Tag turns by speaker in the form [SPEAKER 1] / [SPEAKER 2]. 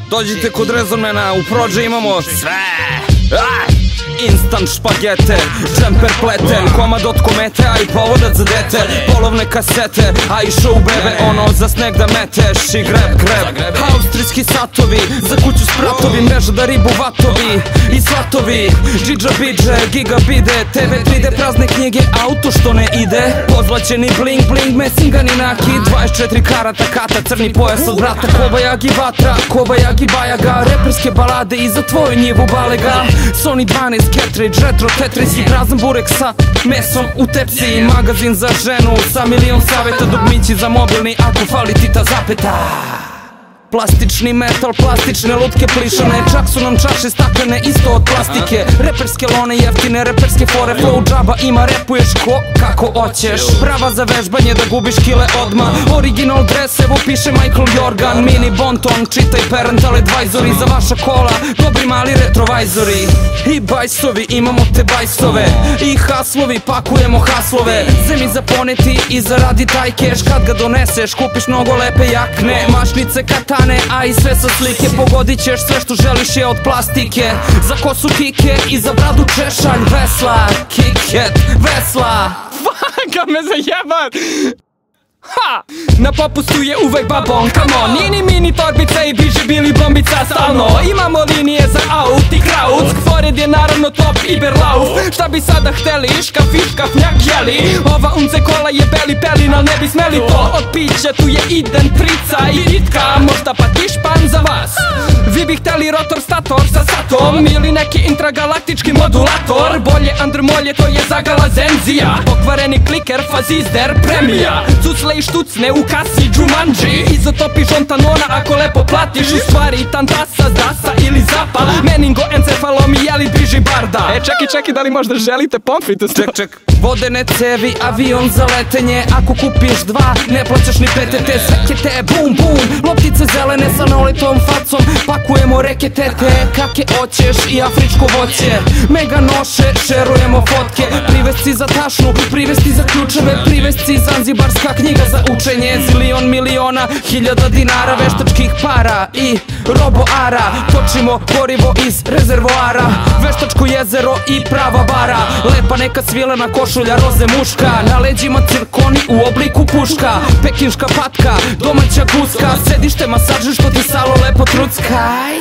[SPEAKER 1] Dođite kod Rezonmana, u prođe imamo sve. Instant špagete, džemper pleten, komad od komete, a i povodac za dete. Polovne kasete, a i show bebe, ono za sneg da meteš i greb. Austrijski satovi, za kuću spratovi, mreža da ribu vatovi i svatovi. Džidža bidže, gigabide, TV 3D, prazne knjige, auto što ne ide. Pozlaćeni bling bling, mesingani naki, 24 karata kata, crni pojas od brata. Kobajagi vatra, kobajagi bajaga, reperske balade i za tvoju njivu balega. Sony 12 cartridge, retro tetris i prazan burek sa mesom u tepsi. Magazin za ženu sa milion saveta, dugmići za mobilni ako fali ti ta zapeta. Plastični metal, plastične lutke plišane, čak su nam čaše staklene isto od plastike. Reperske lone jeftine, reperske fore, flow džaba ima, repuješ ko kako oćeš. Prava za vežbanje da gubiš kile odma, original dres, evo piše Michael Jordan. Mini bonton, čitaj parental advisory za vaša kola, dobri mali retrovajzori. I bajsovi, imamo te bajsove, i haslovi, pakujemo haslove. Zemi za poneti i zaradi taj keš, kad ga doneseš kupiš mnogo lepe jakne, mašnice, katane, a i sve sa slike. Pogodit ćeš sve što želiš je od plastike. Za kosu kike i za bradu češalj. Vesla, kiket, vesla.
[SPEAKER 2] Faka me zajebat. Ha! Na popustu je uvek babon, come on. Nini mini torbica i biži bili bombica stalno. Imamo linije za aut i kraut. Fored je naravno top Iberlauf. Šta bi sada hteli, škafiš, kafnjak jeli. Ova unce kola je beli pelin, al ne bi smeli to. Od pića tu je iden prica i itka, možda pa tišpan za vas. Vi bi hteli rotor stator sa satom ili neki intragalaktički modulator. Bolje andrmolje, to je zagala zenzija. Pokvareni kliker, fazizder, premija. Cucle i štucne u kasi Jumanji. Izotopi žontanona ako lepo platiš. U stvari tantasa, zdasa ili zapa. Meningoencefalomi jeli bliži barda. Čeki, da li možda želite pomfrit?
[SPEAKER 1] Ček, vodene cevi, avion za letenje. Ako kupiš dva, ne plaćaš ni PTT. Sekete, bum bum, loptice zelene sa nolitom facom. Pakujemo reketete, kake oćeš i afričko voće. Mega noše, šerujemo fotke. Privesci za tašnu, privesti za ključeve. Privesci zanzibarska knjiga za učenje. Zilion miliona, hiljada dinara, veštačkih para i roboara. Točimo gorivo iz rezervoara, veštačko jezero i prava bara. Lepa neka svilena košulja, roze muška, na leđima cirkoni u obliku puška. Pekinška patka, domaća guska, sedište masaže što ti salo lepo truckaj.